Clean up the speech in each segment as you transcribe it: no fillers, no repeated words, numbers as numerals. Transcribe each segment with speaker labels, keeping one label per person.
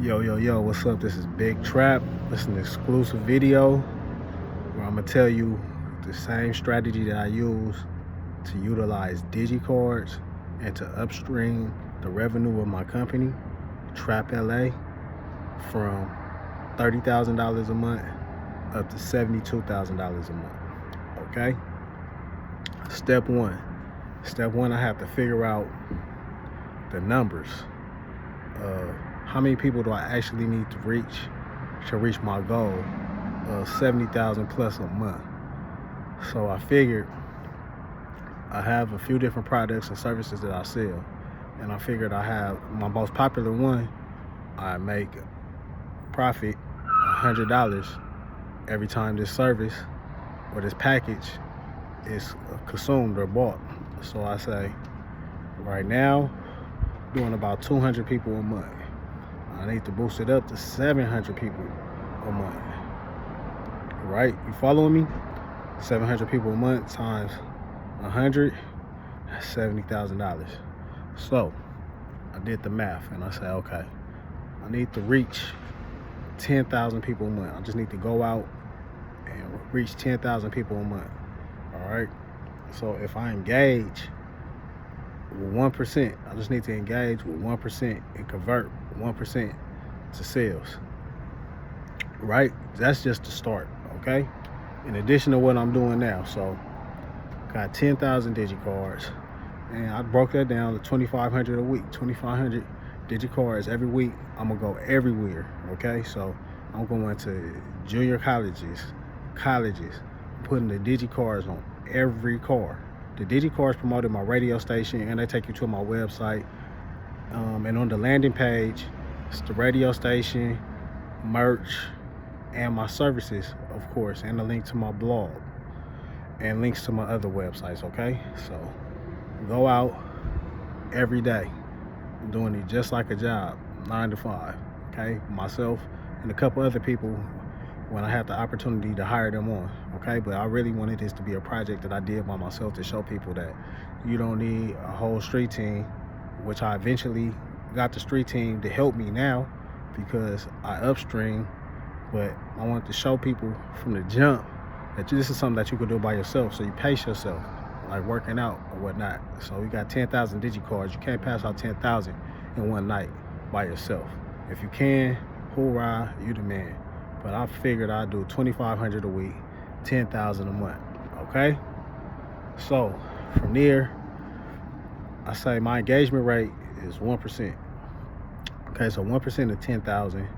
Speaker 1: Yo, what's up? This is Big Trap. This is an exclusive video where I'm gonna tell you the same strategy that I use to utilize Digicards and to upstream the revenue of my company, trapLA, from $30,000 a month up to $72,000 a month. Okay? Step one. I have to figure out the numbers. How many people do I actually need to reach my goal of 70,000 plus a month? So I figured I have a few different products and services that I sell, and I figured I have my most popular one. I make profit $100 every time this service or this package is consumed or bought. So I say right now, doing about 200 people a month. I need to boost it up to 700 people a month. Right? You following me? 700 people a month times 100, that's $70,000. So I did the math and I said, okay, I need to reach 10,000 people a month. I just need to go out and reach 10,000 people a month. All right? So if I engage with 1%, I just need to engage with 1% and convert 1% to sales. Right? That's just the start, okay? In addition to what I'm doing now. So got 10,000 Digicards, and I broke that down to 2,500 a week. 2,500 Digicards every week. I'm gonna go everywhere, okay? So I'm going to junior colleges, putting the Digicards on every car. The Digicards promoted my radio station, and they take you to my website. And on the landing page, it's the radio station, merch, and my services, of course, and the link to my blog, and links to my other websites, okay? So go out every day. I'm doing it just like a job, 9 to 5, okay? Myself and a couple other people when I had the opportunity to hire them on, okay? But I really wanted this to be a project that I did by myself to show people that you don't need a whole street team, which I eventually got the street team to help me now because I upstream. But I wanted to show people from the jump that this is something that you could do by yourself. So you pace yourself, like working out or whatnot. So we got 10,000 Digicards. You can't pass out 10,000 in one night by yourself. If you can, hoorah, you the man. But I figured I'd do 2,500 a week, 10,000 a month, okay? So from there, I say my engagement rate is 1%. Okay, so 1% of 10,000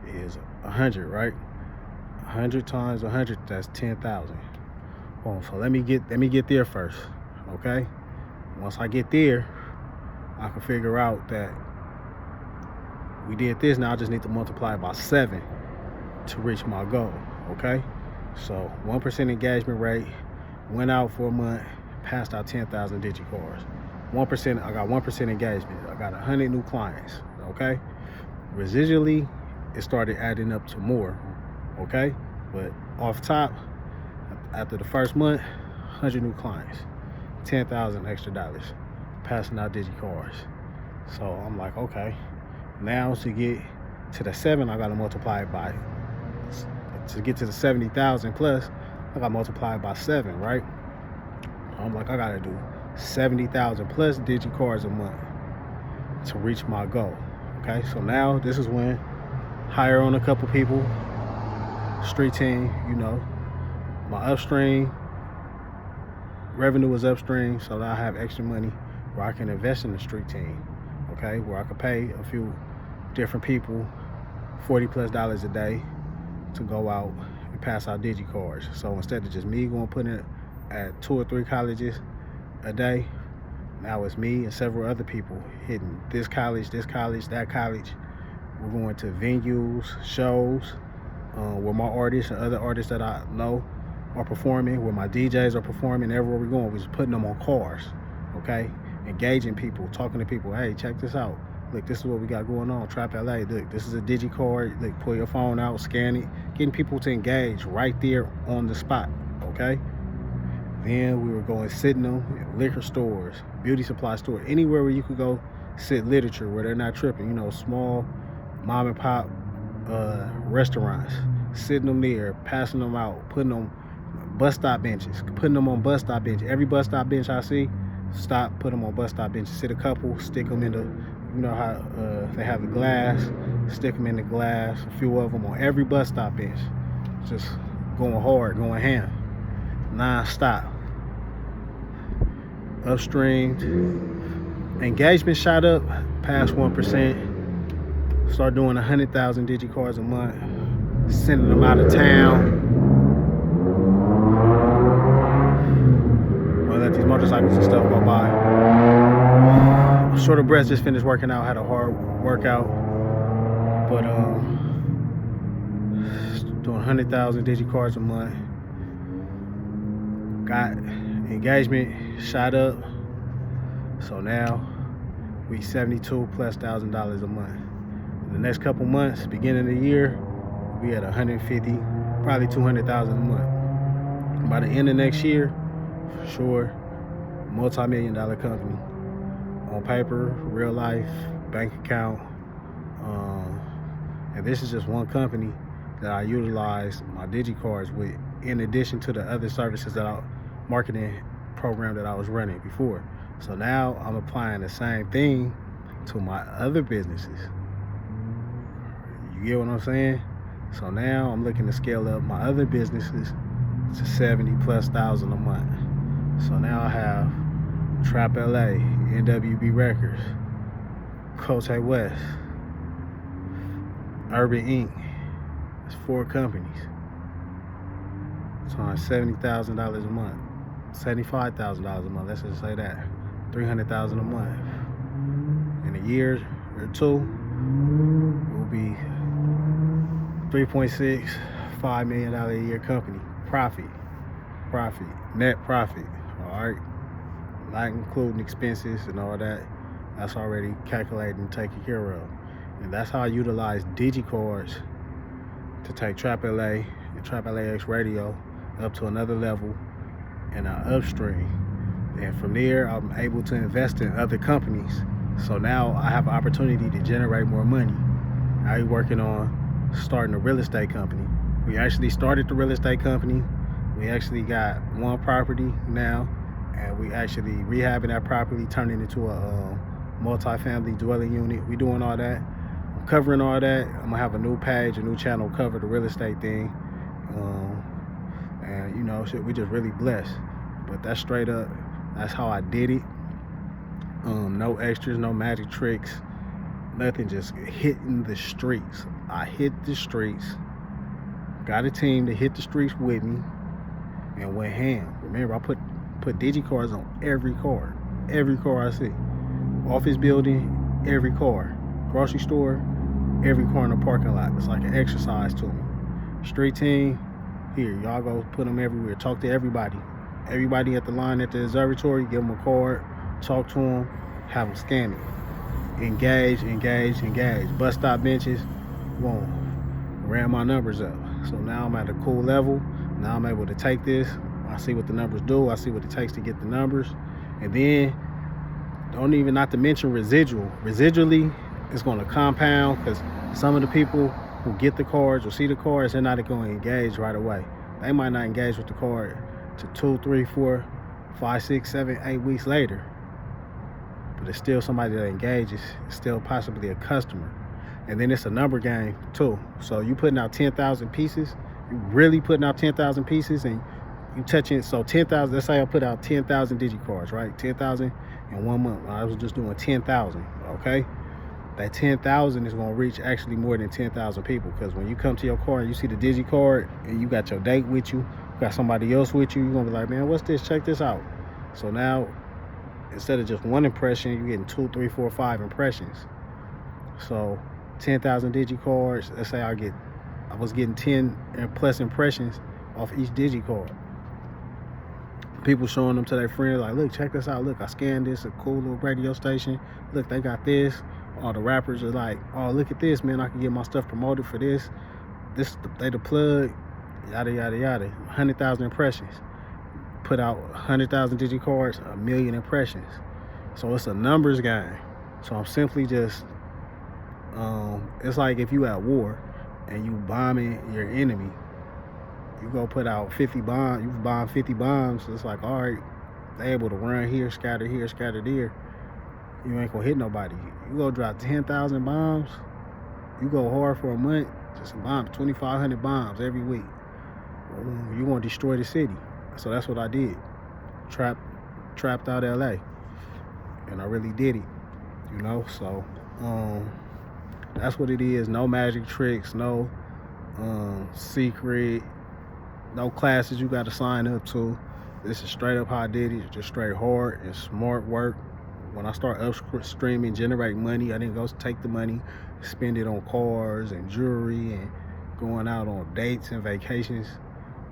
Speaker 1: is 100, right? 100 times 100, that's 10,000. Boom. So let me get there first, okay? Once I get there, I can figure out that we did this. Now I just need to multiply it by 7 to reach my goal, okay? So 1% engagement rate, went out for a month, passed out 10,000 Digicards. 1%, I got 1% engagement. I got 100 new clients, okay? Residually, it started adding up to more, okay? But off top, after the first month, 100 new clients, 10,000 extra dollars, passing out Digicards. So I'm like, okay, now to get to the 7, I gotta multiply it by, to get to the 70,000 plus, I gotta multiply it by 7, right? I'm like, I gotta do 70,000 plus Digicards a month to reach my goal, okay? So now this is when hire on a couple people, street team, you know, my upstream revenue is upstream, so that I have extra money where I can invest in the street team, okay? Where I could pay a few different people $40+ a day to go out and pass out Digicards. So instead of just me going put it at 2 or 3 colleges a day, now it's me and several other people hitting this college, that college. We're going to venues, shows, where my artists and other artists that I know are performing, where my DJs are performing. Everywhere we're going, we're just putting them on cars, okay? Engaging people, talking to people. Hey, check this out. Look, this is what we got going on, trapLA. Look, this is a Digicard. Look, pull your phone out, scan it. Getting people to engage right there on the spot, okay? Then we were going sitting them in liquor stores, beauty supply store, anywhere where you could go sit literature where they're not tripping, you know, small mom and pop restaurants, sitting them there, passing them out, putting them bus stop benches, putting them on bus stop bench. Every bus stop bench I see, stop, put them on bus stop benches. Sit a couple, stick them in the, you know how they have the glass, stick them in the glass, a few of them on every bus stop bench. Just going hard, going ham, non-stop. Upstream, engagement shot up past 1%. Start doing 100,000 Digicards a month, sending them out of town. Let these motorcycles and stuff go by. Shorter breath, just finished working out, had a hard workout, but doing 100,000 Digicards a month. Got engagement shot up, so now we $72,000+ a month. In the next couple months, beginning of the year, we at 150, probably 200,000 a month. By the end of next year, for sure, multi-million-dollar company on paper, real life, bank account, and this is just one company that I utilize my Digicards with, in addition to the other services that marketing program that I was running before. So now I'm applying the same thing to my other businesses. You get what I'm saying? So now I'm looking to scale up my other businesses to 70,000+ a month. So now I have trapLA, NWB Records, Cote West, Urban Inc. It's 4 companies. So I'm $70,000 a month, $75,000 a month. Let's just say that, $300,000 a month. In a year or two, we'll be $3.6, $5 million a year company. Profit, net profit. All right, not including expenses and all that. That's already calculated and taken care of. And that's how I utilize Digicards to take trapLA and trapLA Radio up to another level and upstream. And from there, I'm able to invest in other companies. So now I have an opportunity to generate more money. I'm working on starting a real estate company. We actually started the real estate company. We actually got one property now, and we actually rehabbing that property, turning it into a multi-family dwelling unit. We doing all that. I'm covering all that. I'm gonna have a new page, a new channel, cover the real estate thing. And you know, shit, we just really blessed. But that's straight up, that's how I did it. No extras, no magic tricks, nothing, just hitting the streets. I hit the streets, got a team to hit the streets with me, and went ham. Remember, I put Digicards on every car I see. Office building, every car. Grocery store, every car in the parking lot. It's like an exercise to me. Street team, here, y'all go put them everywhere. Talk to everybody. Everybody at the line at the observatory, give them a card, talk to them, have them scan it. Engage. Bus stop benches, boom. Ran my numbers up. So now I'm at a cool level. Now I'm able to take this. I see what the numbers do. I see what it takes to get the numbers. And then, don't even, not to mention residual. Residually, it's going to compound, because some of the people who get the cards or see the cards, they're not going to engage right away. They might not engage with the card to 2, 3, 4, 5, 6, 7, 8 weeks later. But it's still somebody that engages. It's still possibly a customer. And then it's a number game too. So you putting out 10,000 pieces, you really putting out 10,000 pieces, and you touching, so 10,000, let's say I put out 10,000 Digicards, right? 10,000 in 1 month. I was just doing 10,000, okay? That 10,000 is gonna reach actually more than 10,000 people, because when you come to your car and you see the Digicard and you got your date with you, got somebody else with you, you're gonna be like, man, what's this? Check this out. So now, instead of just one impression, you're getting 2, 3, 4, 5 impressions. So 10,000 Digicards, let's say I was getting 10 plus impressions off each Digicard. People showing them to their friends, like, look, check this out. Look, I scanned this, a cool little radio station. Look, they got this. All the rappers are like, oh, look at this, man. I can get my stuff promoted for this. They the plug, yada, yada, yada. 100,000 impressions. Put out 100,000 Digicards, 1 million impressions. So it's a numbers game. So I'm simply just It's like if you at war and you bombing your enemy, you go put out 50 bombs, you bomb 50 bombs, it's like, all right, they able to run here, scatter there. You ain't gonna hit nobody. You go drop 10,000 bombs, you go hard for a month, just bomb 2,500 bombs every week. You gonna destroy the city. So that's what I did. Trapped out LA. And I really did it. So that's what it is. No magic tricks, no secret, no classes you gotta sign up to. This is straight up how I did it, just straight hard and smart work. When I start upstreaming, generate money, I didn't go take the money, spend it on cars and jewelry and going out on dates and vacations.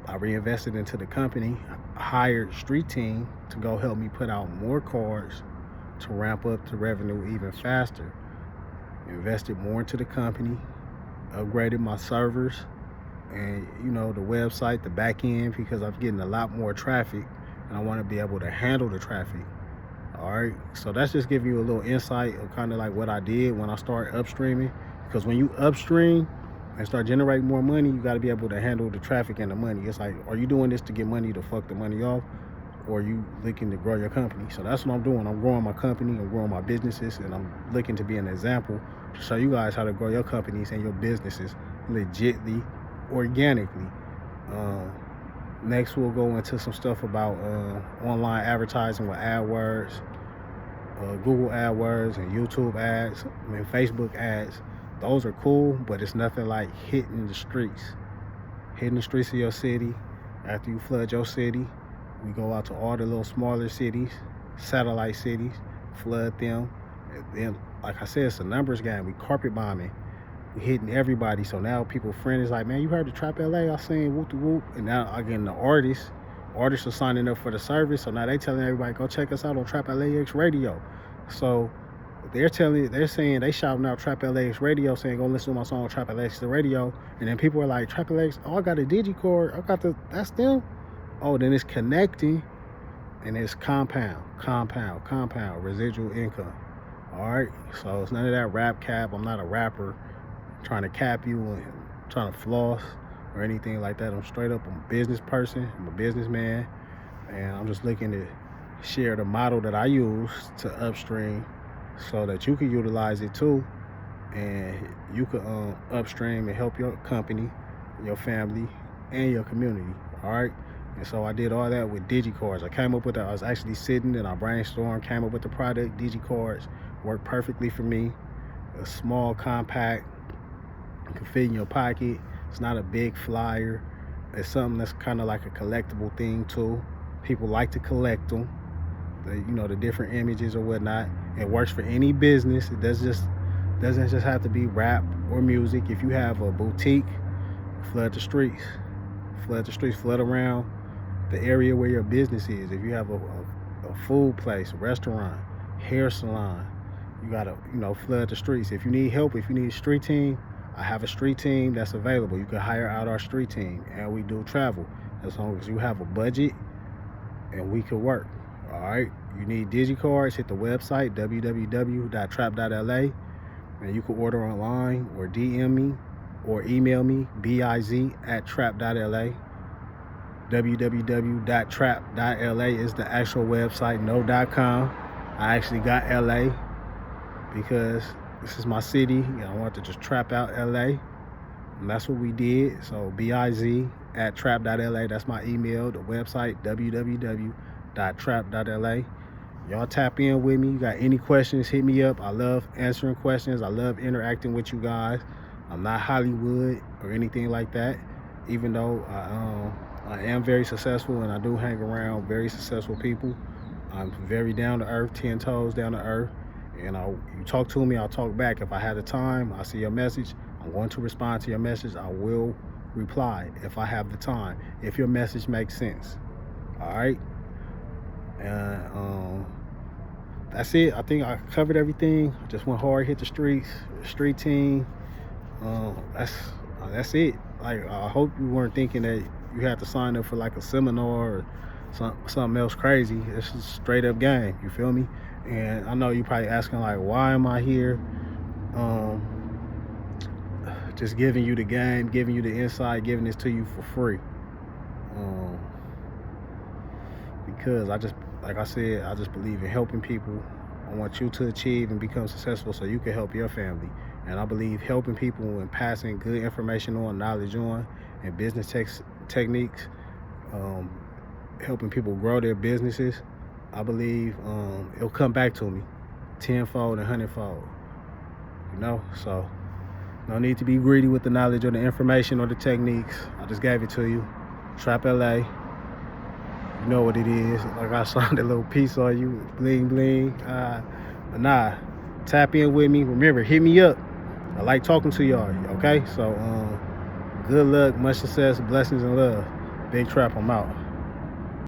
Speaker 1: I reinvested into the company. I hired street team to go help me put out more cards to ramp up the revenue even faster. Invested more into the company, upgraded my servers and the website, the back end, because I'm getting a lot more traffic and I want to be able to handle the traffic. All right, so that's just giving you a little insight of kind of like what I did when I started upstreaming. Because when you upstream and start generating more money, you got to be able to handle the traffic and the money. It's like, are you doing this to get money to fuck the money off, or are you looking to grow your company? So that's what I'm doing. I'm growing my company, I'm growing my businesses, and I'm looking to be an example to show you guys how to grow your companies and your businesses legitly, organically. Next, we'll go into some stuff about online advertising with AdWords, Google AdWords, and YouTube ads, and Facebook ads. Those are cool, but it's nothing like hitting the streets of your city. After you flood your city, we go out to all the little smaller cities, satellite cities, flood them. And then, like I said, it's a numbers game. We carpet bombing. We hitting everybody. So now people friend is like, man, you heard the trapLA? I seen whoop de whoop. And now again, the artists are signing up for the service. So now they telling everybody, go check us out on trapLA Radio. So they're saying, they shouting out trapLA Radio, saying, go listen to my song on trapLA Radio. And then people are like, trapLA, oh, I got a Digicard. That's them. Oh, then it's connecting, and it's compound, residual income. All right, so it's none of that rap cap. I'm not a rapper trying to cap you and trying to floss or anything like that. I'm straight up a business person. I'm a businessman, and I'm just looking to share the model that I use to upstream so that you can utilize it too, and you can upstream and help your company, your family, and your community. All right. And so I did all that with Digicards. I came up with that. I was actually sitting and I brainstormed, came up with the product. Digicards worked perfectly for me. A small, compact, you can fit in your pocket. It's not a big flyer. It's something that's kind of like a collectible thing too. People like to collect them. The different images or whatnot. It works for any business. It doesn't just have to be rap or music. If you have a boutique, flood the streets, flood around the area where your business is. If you have a food place, a restaurant, hair salon, you gotta flood the streets. If you need help, if you need a street team, I have a street team that's available. You can hire out our street team, and we do travel as long as you have a budget and we can work. All right, you need Digicards, hit the website www.trap.la, and you can order online or DM me or email me biz@trap.la. www.trap.la is the actual website, no .com. I actually got LA because this is my city and I want to just trap out LA, and that's what we did. So biz@trap.la, that's my email. The website www.trap.la. Y'all tap in with me. You got any questions, hit me up. I love answering questions. I love interacting with you guys. I'm not Hollywood or anything like that, even though I am very successful and I do hang around very successful people. I'm very down to earth, 10 toes down to earth. And you talk to me, I'll talk back. If I have the time, I see your message, I'm going to respond to your message. I will reply if I have the time, if your message makes sense. All right. And that's it. I think I covered everything. I just went hard, hit the streets, street team. That's it. Like, I hope you weren't thinking that you had to sign up for like a seminar or something else crazy. It's just straight up game. You feel me? And I know you're probably asking like, why am I here? just giving you the game, giving you the insight, giving this to you for free. Because like I said, I just believe in helping people. I want you to achieve and become successful so you can help your family. And I believe helping people and passing good information on, knowledge on, and business techniques, helping people grow their businesses, I believe it'll come back to me tenfold and hundredfold. You know, so no need to be greedy with the knowledge or the information or the techniques. I just gave it to you. trapLA. You know what it is. Like I saw that little piece on you, bling bling. But nah, tap in with me. Remember, hit me up. I like talking to y'all. Okay, so good luck, much success, blessings, and love. Big Trap, I'm out.